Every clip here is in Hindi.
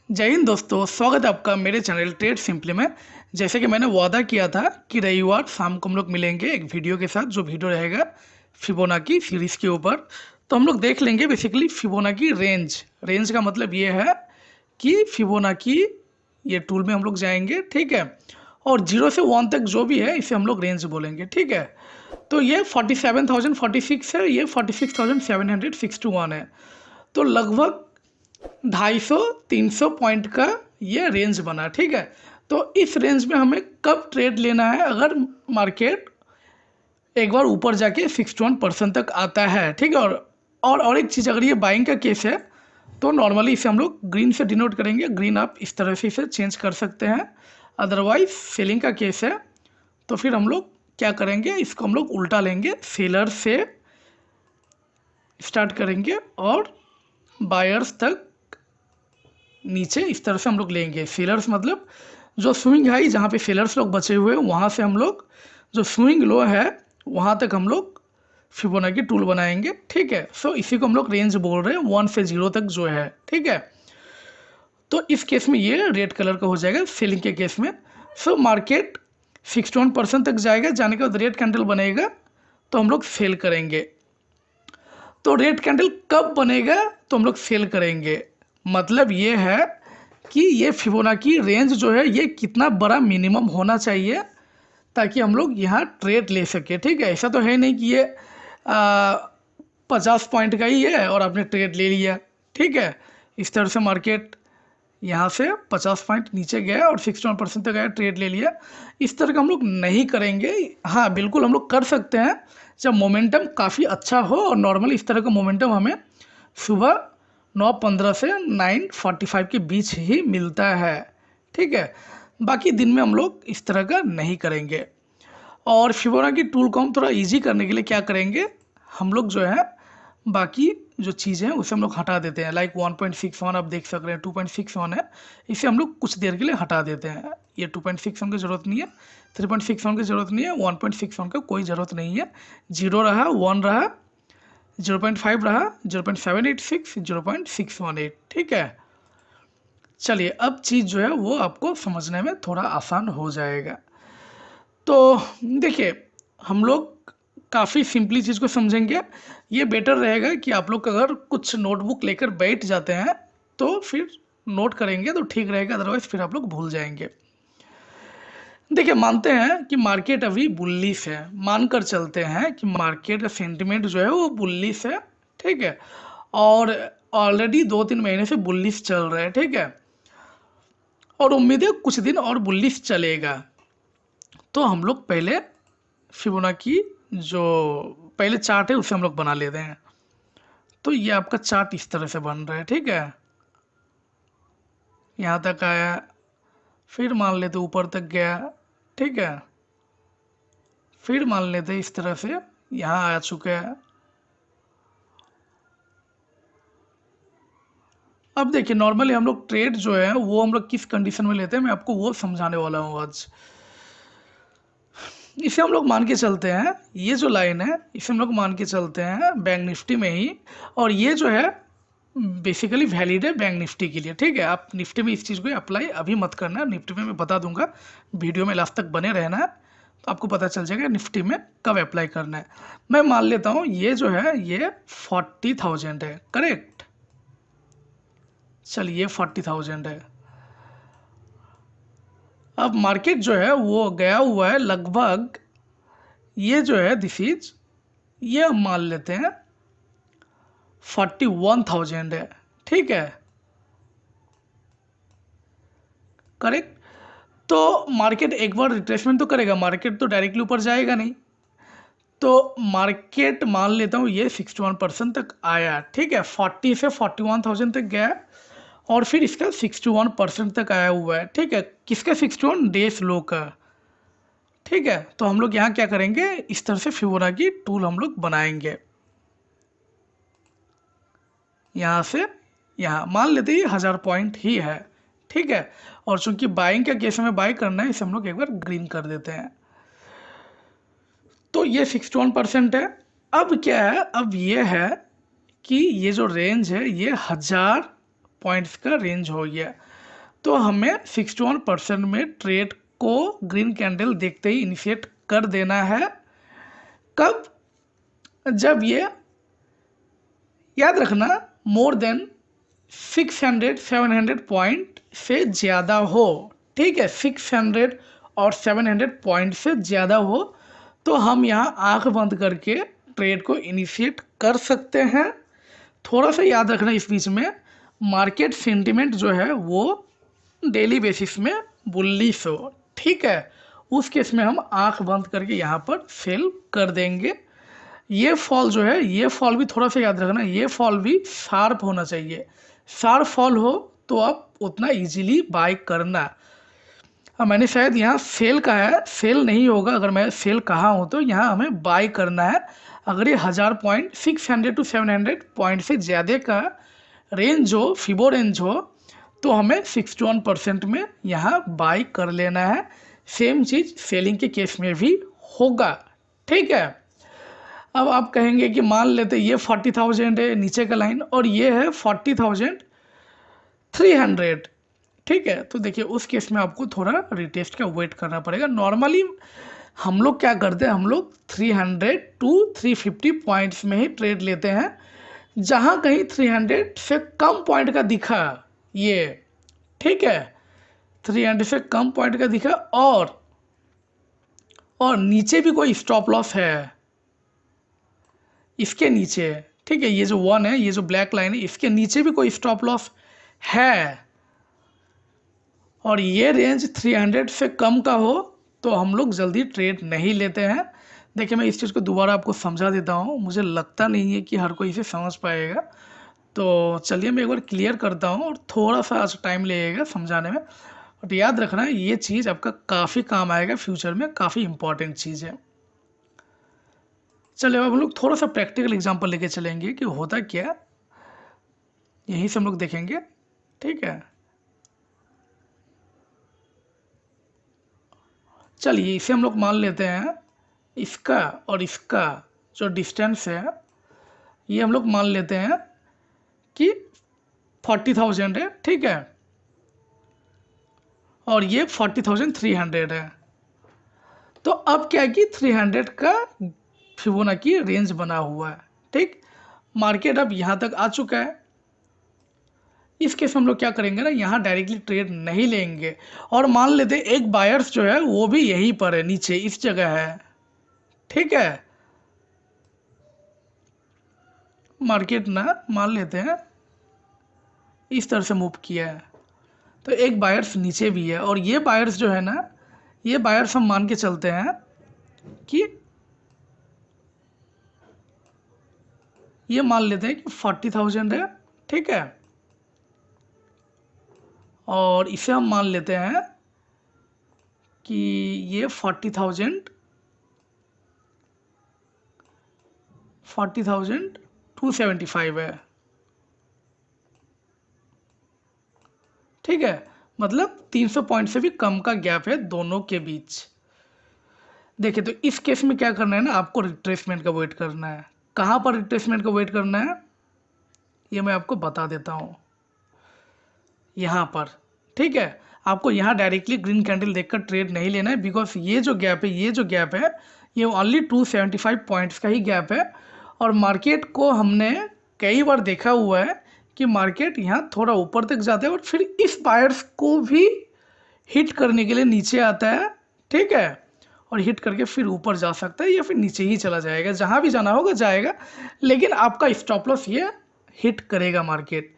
जय हिंद दोस्तों, स्वागत है आपका मेरे चैनल ट्रेड सिंपली में। जैसे कि मैंने वादा किया था कि रविवार शाम को हम लोग मिलेंगे एक वीडियो के साथ, जो वीडियो रहेगा फिबोनाची सीरीज़ के ऊपर। तो हम लोग देख लेंगे बेसिकली फिबोनाची रेंज का मतलब ये है कि फिबोनाची ये टूल में हम लोग जाएंगे, ठीक है। और 0 से 1 तक जो भी है इसे हम लोग रेंज बोलेंगे, ठीक है। तो ये 47,046 है, ये 46,761 है। तो लगभग 250-300 पॉइंट का ये रेंज बना, ठीक है। तो इस रेंज में हमें कब ट्रेड लेना है, अगर मार्केट एक बार ऊपर जाके 61% तक आता है, ठीक है। और एक चीज़, अगर ये बाइंग का केस है तो नॉर्मली इसे हम लोग ग्रीन से डिनोट करेंगे। ग्रीन आप इस तरह से इसे चेंज कर सकते हैं। अदरवाइज सेलिंग का केस है तो फिर हम लोग क्या करेंगे, इसको हम लोग उल्टा लेंगे, सेलर से स्टार्ट करेंगे और बायर्स तक नीचे इस तरह से हम लोग लेंगे। सेलर्स मतलब जो स्विंग हाई जहाँ पे सेलर्स लोग बचे हुए हैं, वहाँ से हम लोग जो स्विंग लो है वहाँ तक हम लोग फिबोनाची टूल बनाएंगे, ठीक है। सो इसी को हम लोग रेंज बोल रहे हैं, 1 से 0 तक जो है, ठीक है। तो इस केस में ये रेड कलर का हो जाएगा सेलिंग के केस में। सो मार्केट 61% तक जाएगा, जाने के बाद रेड कैंडल बनेगा तो हम लोग सेल करेंगे। तो रेड कैंडल कब बनेगा तो हम लोग सेल करेंगे, मतलब ये है कि ये फिबोनाची रेंज जो है ये कितना बड़ा मिनिमम होना चाहिए ताकि हम लोग यहाँ ट्रेड ले सके, ठीक है। ऐसा तो है नहीं कि ये 50 पॉइंट का ही है और आपने ट्रेड ले लिया, ठीक है। इस तरह से मार्केट यहाँ से 50 पॉइंट नीचे गया और 61% तक गया, ट्रेड ले लिया। इस तरह का हम लोग नहीं करेंगे। हाँ बिल्कुल हम लोग कर सकते हैं जब मोमेंटम काफ़ी अच्छा हो, और नॉर्मली इस तरह का मोमेंटम हमें सुबह 9:15 से 9:45 के बीच ही मिलता है, ठीक है। बाकी दिन में हम लोग इस तरह का नहीं करेंगे। और फिबोनाची टूल को हम थोड़ा इजी करने के लिए क्या करेंगे, हम लोग जो है बाकी जो चीज़ें हैं उसे हम लोग हटा देते हैं। लाइक 1.61 आप देख सक रहे हैं, 2.61 है, इसे हम लोग कुछ देर के लिए हटा देते हैं। ये 2.61 की ज़रूरत नहीं है, 3.61 की ज़रूरत नहीं है, 1.61 का कोई ज़रूरत नहीं है। 0 रहा, 1 रहा, 0.5 रहा, 0.786, 0.618, ठीक है। चलिए अब चीज़ जो है वो आपको समझने में थोड़ा आसान हो जाएगा। तो देखिए, हम लोग काफ़ी सिंपली चीज़ को समझेंगे। ये बेटर रहेगा कि आप लोग अगर कुछ नोटबुक लेकर बैठ जाते हैं तो फिर नोट करेंगे तो ठीक रहेगा, अदरवाइज फिर आप लोग भूल जाएंगे। देखिए, मानते हैं कि मार्केट अभी बुल्लिश है, मानकर चलते हैं कि मार्केट का सेंटिमेंट जो है वो बुल्लिश है, ठीक है। और ऑलरेडी 2-3 महीने से बुल्लिश चल रहा है, ठीक है। और उम्मीद है कुछ दिन और बुल्लिश चलेगा। तो हम लोग पहले फिबोनाची जो पहले चार्ट है उसे हम लोग बना लेते हैं। तो ये आपका चार्ट इस तरह से बन रहा है, ठीक है। यहाँ तक आया, फिर मान लेते ऊपर तक गया, ठीक है। फिर मान लेते इस तरह से यहाँ आ चुका है। अब देखिए, नॉर्मली हम लोग ट्रेड जो है वो हम लोग किस कंडीशन में लेते हैं, मैं आपको वो समझाने वाला हूँ आज। इसे हम लोग मान के चलते हैं, ये जो लाइन है इसे हम लोग मान के चलते हैं बैंक निफ्टी में ही, और ये जो है बेसिकली वैलिड है बैंक निफ्टी के लिए, ठीक है। आप निफ्टी में इस चीज़ को अप्लाई अभी मत करना, निफ्टी में मैं बता दूंगा, वीडियो में लास्ट तक बने रहना है तो आपको पता चल जाएगा निफ्टी में कब अप्लाई करना है। मैं मान लेता हूँ ये जो है ये 40,000 है, करेक्ट। चलिए 40,000 है। अब मार्केट जो है वो गया हुआ है लगभग, ये जो है दिस इज, ये हम मान लेते हैं 41,000 है, ठीक है, करेक्ट। तो मार्केट एक बार रिट्रेसमेंट तो करेगा, मार्केट तो डायरेक्टली ऊपर जाएगा नहीं। तो मार्केट मान लेता हूँ ये 61% तक आया, ठीक है। 40 से 41,000 तक गया और फिर इसका 61% तक आया हुआ है, ठीक है। किसका 61 डेज लो का, ठीक है। तो हम लोग यहाँ क्या करेंगे, इस तरह से फिबोनाची टूल हम लोग बनाएंगे। यहाँ से यहाँ मान लेते हैं 1000 पॉइंट ही है, ठीक है। और चूंकि बाइंग का केस में बाई करना है, इसे हम लोग एक बार ग्रीन कर देते हैं। तो ये 61% है। अब क्या है, अब ये है कि ये जो रेंज है ये 1000 पॉइंट्स का रेंज हो गया। तो हमें 61% में ट्रेड को ग्रीन कैंडल देखते ही इनिशिएट कर देना है। कब? जब ये, याद रखना, मोर देन 600-700 पॉइंट से ज़्यादा हो। ठीक है, 600 और 700 पॉइंट से ज़्यादा हो तो हम यहाँ आंख बंद करके ट्रेड को इनिशिएट कर सकते हैं। थोड़ा सा याद रखना इस बीच में, मार्केट सेंटिमेंट जो है वो डेली बेसिस में बुलिश हो। ठीक है, उस केस में हम आंख बंद करके यहाँ पर सेल कर देंगे। ये फॉल जो है, ये फॉल भी थोड़ा सा याद रखना, ये फॉल भी शार्प होना चाहिए। शार्प फॉल हो तो आप उतना इजीली बाय करना। अब मैंने शायद यहाँ सेल कहा है, सेल नहीं होगा। अगर मैं सेल कहा हूँ तो यहाँ हमें बाय करना है। अगर ये 1000 पॉइंट 600 to 700 पॉइंट से ज़्यादा का रेंज हो, फिबो रेंज हो, तो हमें 61% में यहाँ बाय कर लेना है। सेम चीज़ सेलिंग के केस में भी होगा। ठीक है, अब आप कहेंगे कि मान लेते ये 40,000 है नीचे का लाइन और ये है 40,300। ठीक है, तो देखिए उस केस में आपको थोड़ा रिटेस्ट का वेट करना पड़ेगा। नॉर्मली हम लोग क्या करते हैं, हम लोग 300 to 350 पॉइंट्स में ही ट्रेड लेते हैं। जहाँ कहीं 300 से कम पॉइंट का दिखा ये, ठीक है, 300 से कम पॉइंट का दिखा और नीचे भी कोई स्टॉप लॉस है इसके नीचे, ठीक है, ये जो 1 है, ये जो ब्लैक लाइन है, इसके नीचे भी कोई स्टॉप लॉस है और ये रेंज 300 से कम का हो तो हम लोग जल्दी ट्रेड नहीं लेते हैं। देखिए मैं इस चीज़ को दोबारा आपको समझा देता हूँ, मुझे लगता नहीं है कि हर कोई इसे समझ पाएगा। तो चलिए मैं एक बार क्लियर करता हूँ और थोड़ा सा आज टाइम लगेगा समझाने में, बट याद रखना ये चीज़ आपका काफ़ी काम आएगा फ्यूचर में, काफ़ी इंपॉर्टेंट चीज़ है। चलिए अब हम लोग थोड़ा सा प्रैक्टिकल एग्जांपल लेके चलेंगे कि होता क्या, यहीं से हम लोग देखेंगे। ठीक है, चलिए इसे हम लोग मान लेते हैं, इसका और इसका जो डिस्टेंस है ये हम लोग मान लेते हैं कि 40,000 है। ठीक है, और ये 40,300 है। तो अब क्या है कि 300 का फिबोनाची रेंज बना हुआ है। ठीक, मार्केट अब यहाँ तक आ चुका है। इस केस हम लोग क्या करेंगे ना, यहाँ डायरेक्टली ट्रेड नहीं लेंगे और मान लेते हैं एक बायर्स जो है वो भी यहीं पर है, नीचे इस जगह है। ठीक है, मार्केट ना मान लेते हैं इस तरह से मूव किया है, तो एक बायर्स नीचे भी है और ये बायर्स जो है ना, ये बायर्स हम मान के चलते हैं कि ये मान लेते हैं कि 40,000 है। ठीक है, और इसे हम मान लेते हैं कि ये 40,275 है। ठीक है, मतलब 300 पॉइंट से भी कम का गैप है दोनों के बीच। देखिए तो इस केस में क्या करना है ना, आपको रिट्रेसमेंट का वेट करना है। कहाँ पर रिट्रेसमेंट का वेट करना है ये मैं आपको बता देता हूँ, यहाँ पर। ठीक है, आपको यहाँ डायरेक्टली ग्रीन कैंडल देखकर ट्रेड नहीं लेना है, बिकॉज ये जो गैप है, ये जो गैप है, ये ओनली 275 पॉइंट्स का ही गैप है। और मार्केट को हमने कई बार देखा हुआ है कि मार्केट यहाँ थोड़ा ऊपर तक जाता है और फिर इस बायर्स को भी हिट करने के लिए नीचे आता है। ठीक है, और हिट करके फिर ऊपर जा सकता है या फिर नीचे ही चला जाएगा, जहाँ भी जाना होगा जाएगा, लेकिन आपका स्टॉप लॉस ये हिट करेगा मार्केट।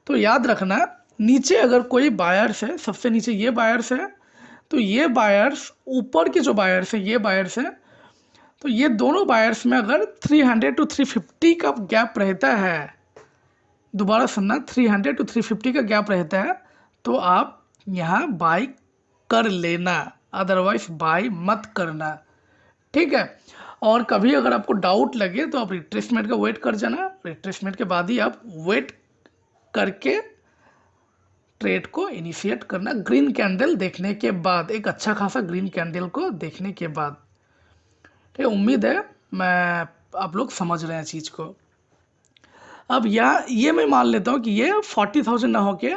तो याद रखना, नीचे अगर कोई बायर्स है, सबसे नीचे ये बायर्स है, तो ये बायर्स, ऊपर के जो बायर्स हैं ये बायर्स हैं, तो ये दोनों बायर्स में अगर 300 to 350 का गैप रहता है, दोबारा सुनना, 300 to 350 का गैप रहता है, तो आप यहाँ बाय कर लेना, अदरवाइज बाय मत करना। ठीक है, और कभी अगर आपको डाउट लगे तो आप रिट्रेसमेंट का वेट कर जाना, रिट्रेसमेंट के बाद ही आप वेट करके ट्रेड को इनिशिएट करना, ग्रीन कैंडल देखने के बाद, एक अच्छा खासा ग्रीन कैंडल को देखने के बाद। ठीक है, उम्मीद है मैं आप लोग समझ रहे हैं चीज़ को। अब यहाँ ये मैं मान लेता हूँ कि ये 40,000 ना होके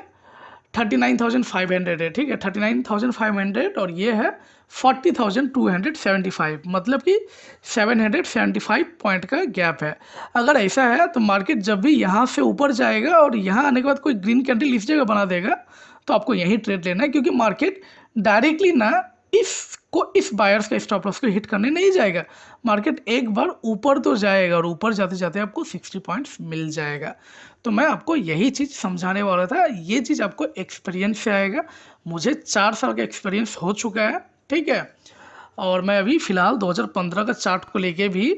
39,500 है, ठीक है, 39,500 और ये है 40,275, मतलब कि 775 पॉइंट का गैप है। अगर ऐसा है तो मार्केट जब भी यहाँ से ऊपर जाएगा और यहाँ आने के बाद कोई ग्रीन कैंडल इस जगह बना देगा तो आपको यही ट्रेड लेना है, क्योंकि मार्केट डायरेक्टली ना इस बायर्स का स्टॉप लॉस को हिट करने नहीं जाएगा। मार्केट एक बार ऊपर तो जाएगा और ऊपर जाते जाते आपको 60 पॉइंट्स मिल जाएगा। तो मैं आपको यही चीज़ समझाने वाला था, ये चीज़ आपको एक्सपीरियंस से आएगा। मुझे 4 साल का एक्सपीरियंस हो चुका है, ठीक है, और मैं अभी फ़िलहाल 2015 का चार्ट को लेके भी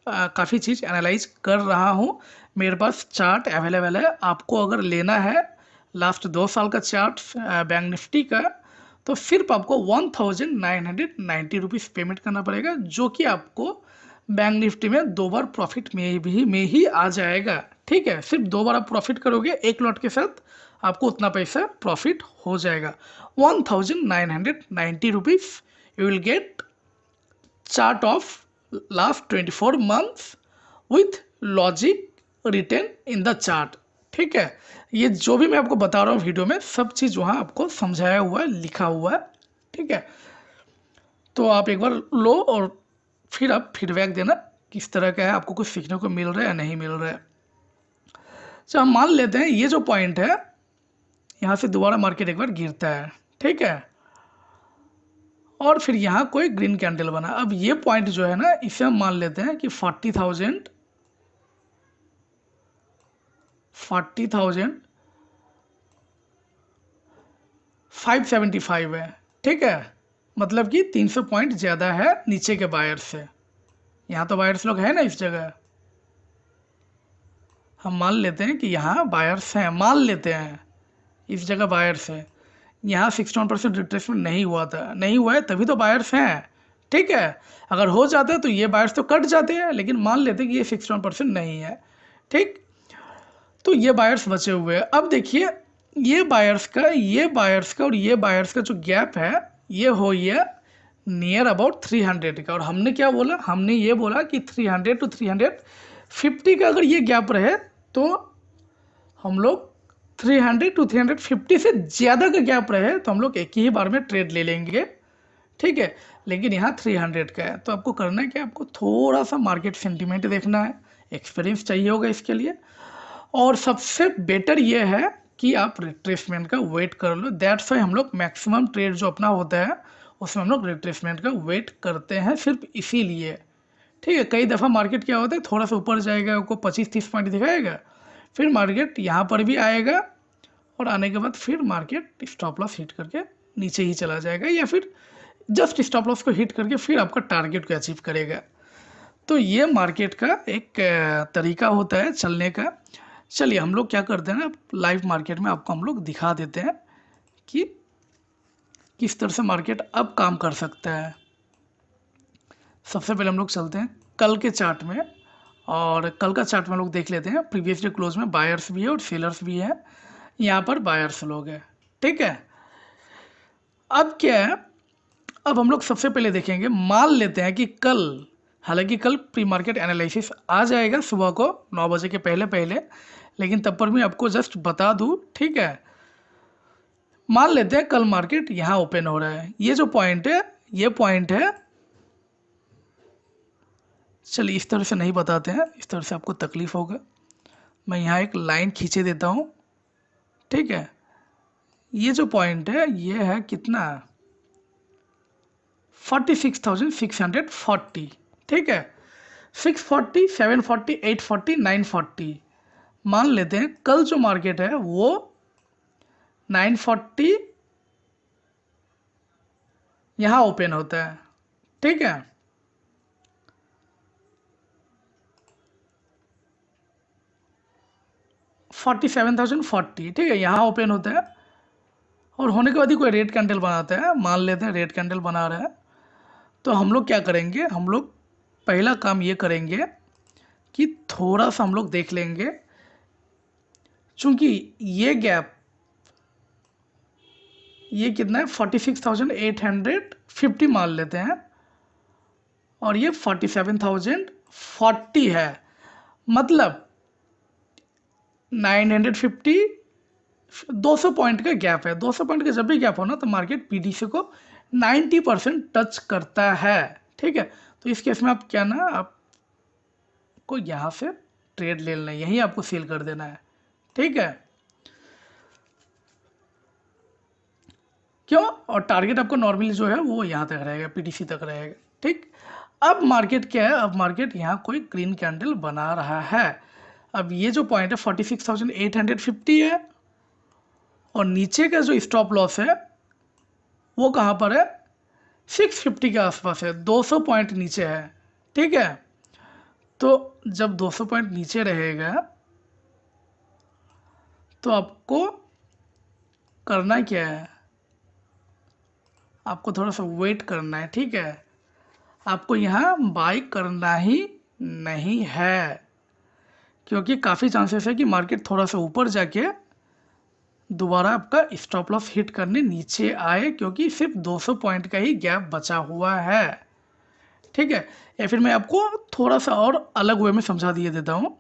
काफ़ी चीज़ एनालाइज कर रहा हूँ। मेरे पास चार्ट अवेलेबल है, आपको अगर लेना है लास्ट 2 साल का चार्ट बैंक निफ्टी का, तो सिर्फ आपको 1990 रुपीज़ पेमेंट करना पड़ेगा, जो कि आपको बैंक निफ्टी में 2 बार प्रॉफिट में ही आ जाएगा, ठीक है। सिर्फ 2 बार आप प्रॉफिट करोगे, एक लॉट के साथ आपको उतना पैसा प्रॉफिट हो जाएगा। 1990 rupees you will get chart of last 24 months with logic written in the chart, ठीक है। ये जो भी मैं आपको बता रहा हूँ वीडियो में, सब चीज़ वहाँ आपको समझाया हुआ है, लिखा हुआ है, ठीक है। तो आप एक बार लो और फिर आप फीडबैक देना किस तरह का है, आपको कुछ सीखने को मिल रहा है या नहीं मिल रहा है। अच्छा, हम मान लेते हैं ये जो पॉइंट है, यहाँ से दोबारा मार्केट एक बार गिरता है, ठीक है, और फिर यहाँ कोई ग्रीन कैंडल बना। अब ये पॉइंट जो है ना, इसे हम मान लेते हैं कि 40,575 है, ठीक है, मतलब कि 300 पॉइंट ज़्यादा है नीचे के बायर से। यहाँ तो बायर्स लोग हैं ना इस जगह, हम मान लेते हैं कि यहाँ बायर्स हैं, मान लेते हैं इस जगह बायर्स है। यहाँ 61% रिट्रेसमेंट नहीं हुआ था, नहीं हुआ है, तभी तो बायर्स हैं, ठीक है। अगर हो जाता है तो ये बायर्स तो कट जाते हैं, लेकिन मान लेते हैं कि ये 61% नहीं है, ठीक। तो ये बायर्स बचे हुए हैं। अब देखिए, ये बायर्स का और ये बायर्स का जो गैप है, ये हो गया नियर अबाउट 300 का। और हमने क्या बोला, हमने ये बोला कि 300 to 350 का अगर ये गैप रहे तो हम लोग 300 to 350 से ज़्यादा का गैप रहे तो हम लोग एक ही बार में ट्रेड ले लेंगे, ठीक है। लेकिन यहाँ 300 का है, तो आपको करना है कि आपको थोड़ा सा मार्केट सेंटीमेंट देखना है, एक्सपीरियंस चाहिए होगा इसके लिए। और सबसे बेटर ये है कि आप रिट्रेसमेंट का वेट कर लो। दैट्स वाई हम लोग मैक्सिमम ट्रेड जो अपना होता है उसमें हम लोग रिट्रेसमेंट का वेट करते हैं, सिर्फ इसीलिए, ठीक है। कई दफ़ा मार्केट क्या होता है, थोड़ा सा ऊपर जाएगा, आपको 25-30 पॉइंट दिखाएगा, फिर मार्केट यहाँ पर भी आएगा और आने के बाद फिर मार्केट स्टॉप लॉस हिट करके नीचे ही चला जाएगा, या फिर जस्ट स्टॉप लॉस को हिट करके फिर आपका टारगेट को अचीव करेगा। तो ये मार्केट का एक तरीका होता है चलने का। चलिए हम लोग क्या करते हैं ना, लाइव मार्केट में आपको हम लोग दिखा देते हैं कि किस तरह से मार्केट अब काम कर सकता है। सबसे पहले हम लोग चलते हैं कल के चार्ट में, और कल का चार्ट में हम लोग देख लेते हैं। प्रीवियस डे क्लोज में बायर्स भी है और सेलर्स भी है, यहाँ पर बायर्स लोग हैं, ठीक है। अब क्या है, अब हम लोग सबसे पहले देखेंगे, मान लेते हैं कि कल, हालांकि कल प्री मार्केट एनालिसिस आ जाएगा सुबह को 9 बजे के पहले पहले, लेकिन तब पर मैं आपको जस्ट बता दूं, ठीक है। मान लेते हैं कल मार्केट यहाँ ओपन हो रहा है, ये जो पॉइंट है, ये पॉइंट है, चलिए इस तरह से नहीं बताते हैं, इस तरह से आपको तकलीफ होगा। मैं यहाँ एक लाइन खींचे देता हूँ, ठीक है। ये जो पॉइंट है ये है कितना, 46,640, ठीक है। 640, 740, 840, 940, मान लेते हैं कल जो मार्केट है वो 940 यहाँ ओपन होता है, ठीक है। $47,040, ठीक है, यहाँ ओपन होता है और होने के बाद ही कोई रेड कैंडल बनाता है, मान लेते हैं रेड कैंडल बना रहा है। तो हम लोग क्या करेंगे, हम लोग पहला काम ये करेंगे कि थोड़ा सा हम लोग देख लेंगे, चूंकि ये गैप, ये कितना है 46,850 मान लेते हैं, और ये 47,040 है, मतलब 950 200 पॉइंट का गैप है, 200 पॉइंट का जब भी गैप हो ना तो मार्केट पीडीसी को 90% टच करता है, ठीक है। तो इस केस में आप क्या ना, आपको यहाँ से ट्रेड ले लेना है, यहीं आपको सेल कर देना है, ठीक है। क्यों? और टारगेट आपको नॉर्मली जो है वो यहाँ तक रहेगा, पीडीसी तक रहेगा, ठीक। अब मार्केट क्या है, अब मार्केट यहाँ कोई ग्रीन कैंडल बना रहा है। अब ये जो पॉइंट है 46,850 है, और नीचे का जो स्टॉप लॉस है वो कहाँ पर है, 650 के आसपास है, 200 पॉइंट नीचे है, ठीक है। तो जब 200 पॉइंट नीचे रहेगा तो आपको करना क्या है, आपको थोड़ा सा वेट करना है, ठीक है। आपको यहाँ बाय करना ही नहीं है, क्योंकि काफ़ी चांसेस है कि मार्केट थोड़ा सा ऊपर जाके दोबारा आपका स्टॉप लॉस हिट करने नीचे आए, क्योंकि सिर्फ 200 पॉइंट का ही गैप बचा हुआ है, ठीक है। या फिर मैं आपको थोड़ा सा और अलग वे में समझा दिए देता हूँ।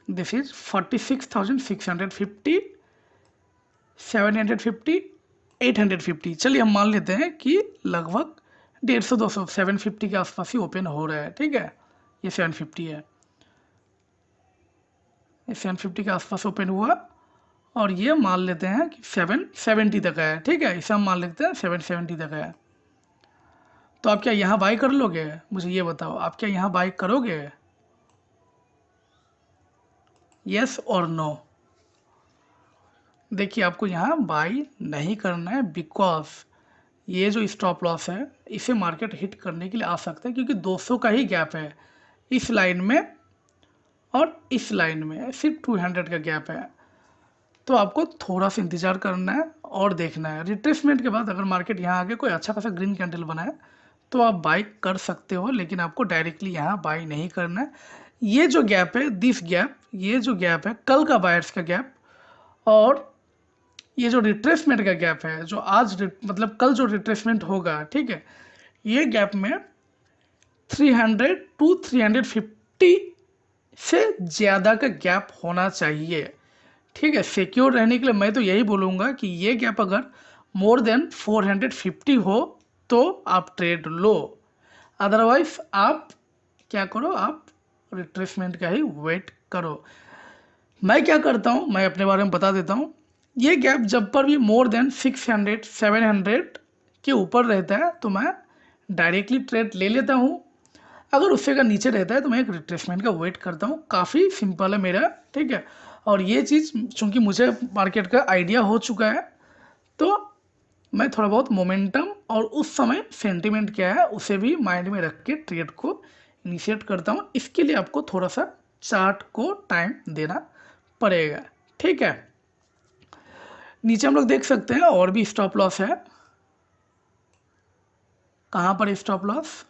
This is 46,650, 750, 850। चलिए हम मान लेते हैं कि लगभग 150-200 750 के आसपास ही ओपन हो रहा है, ठीक है। ये 750 है, ये 750 के आसपास ओपन हुआ, और ये मान लेते हैं कि 770 तक है, ठीक है। इसे हम मान लेते हैं 770 तक है। तो आप क्या यहाँ बाई कर लोगे, मुझे ये बताओ, आप क्या यहाँ बाई करोगे, यस और नो? देखिए आपको यहाँ बाई नहीं करना है, बिकॉज ये जो स्टॉप लॉस है इसे मार्केट हिट करने के लिए आ सकता है, क्योंकि 200 का ही गैप है इस लाइन में, और इस लाइन में सिर्फ 200 का गैप है। तो आपको थोड़ा सा इंतज़ार करना है और देखना है, रिट्रेसमेंट के बाद अगर मार्केट यहाँ आके कोई अच्छा खासा ग्रीन कैंडल बनाए तो आप बाई कर सकते हो, लेकिन आपको डायरेक्टली यहाँ बाई नहीं करना है। ये जो गैप है, दिस गैप, ये जो गैप है कल का बायर्स का गैप, और ये जो रिट्रेसमेंट का गैप है, जो आज मतलब कल जो रिट्रेसमेंट होगा, ठीक है, ये गैप में 300 टू 350 से ज़्यादा का गैप होना चाहिए, ठीक है। सिक्योर रहने के लिए मैं तो यही बोलूँगा कि ये गैप अगर मोर देन 450 हो तो आप ट्रेड लो, अदरवाइज आप क्या करो, आप रिट्रेसमेंट का ही वेट करो। मैं क्या करता हूँ, मैं अपने बारे में बता देता हूँ। ये गैप जब पर भी मोर देन 600 700 के ऊपर रहता है तो मैं डायरेक्टली ट्रेड ले लेता हूँ। अगर उससे का नीचे रहता है तो मैं एक रिट्रेसमेंट का वेट करता हूँ। काफ़ी सिंपल है मेरा, ठीक है। और ये चीज़ चूँकि मुझे मार्केट का आइडिया हो चुका है, तो मैं थोड़ा बहुत मोमेंटम और उस समय सेंटिमेंट क्या है उसे भी माइंड में रख के ट्रेड को इनिशिएट करता हूँ। इसके लिए आपको थोड़ा सा चार्ट को टाइम देना पड़ेगा, ठीक है। नीचे हम लोग देख सकते हैं और भी स्टॉप लॉस है। कहाँ पर स्टॉप लॉस,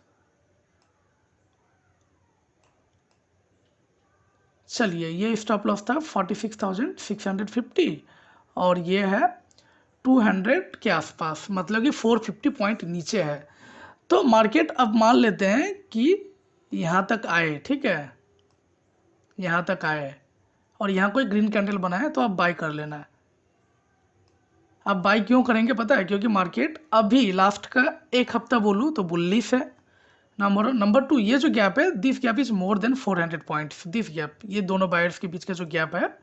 चलिए ये स्टॉप लॉस था 46,650, और ये है 200 के आसपास, मतलब कि 450 पॉइंट नीचे है। तो मार्केट अब मान लेते हैं कि यहाँ तक आए, ठीक है, यहाँ तक आए और यहाँ कोई ग्रीन कैंडल बना है तो आप बाय कर लेना है। आप बाई क्यों करेंगे पता है, क्योंकि मार्केट अभी लास्ट का एक हफ्ता बोलूँ तो बुलिश है, नंबर 2 ये जो गैप है, this gap is more than 400 points, this gap, ये दोनों बायर्स के बीच का जो गैप है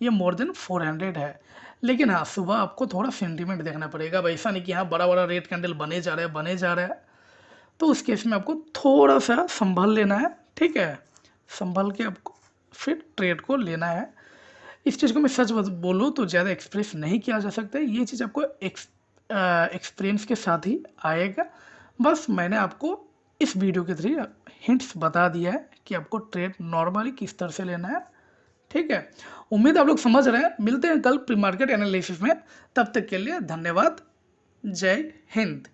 ये मोर देन 400 है। लेकिन हाँ, सुबह आपको थोड़ा सेंटीमेंट देखना पड़ेगा। अब ऐसा नहीं कि हाँ बड़ा बड़ा रेड कैंडल बने जा रहा है, तो उस केस में आपको थोड़ा सा संभल लेना है, ठीक है। संभल के आपको फिर ट्रेड को लेना है। इस चीज़ को मैं सच बोलूँ तो ज़्यादा एक्सप्रेस नहीं किया जा सकता है, ये चीज़ आपको एक्सपीरियंस के साथ ही आएगा। बस मैंने आपको इस वीडियो के थ्रू हिंट्स बता दिया है कि आपको ट्रेड नॉर्मली किस तरह से लेना है, ठीक है। उम्मीद आप लोग समझ रहे हैं। मिलते हैं कल प्री मार्केट एनालिसिस में, तब तक के लिए धन्यवाद। जय हिंद।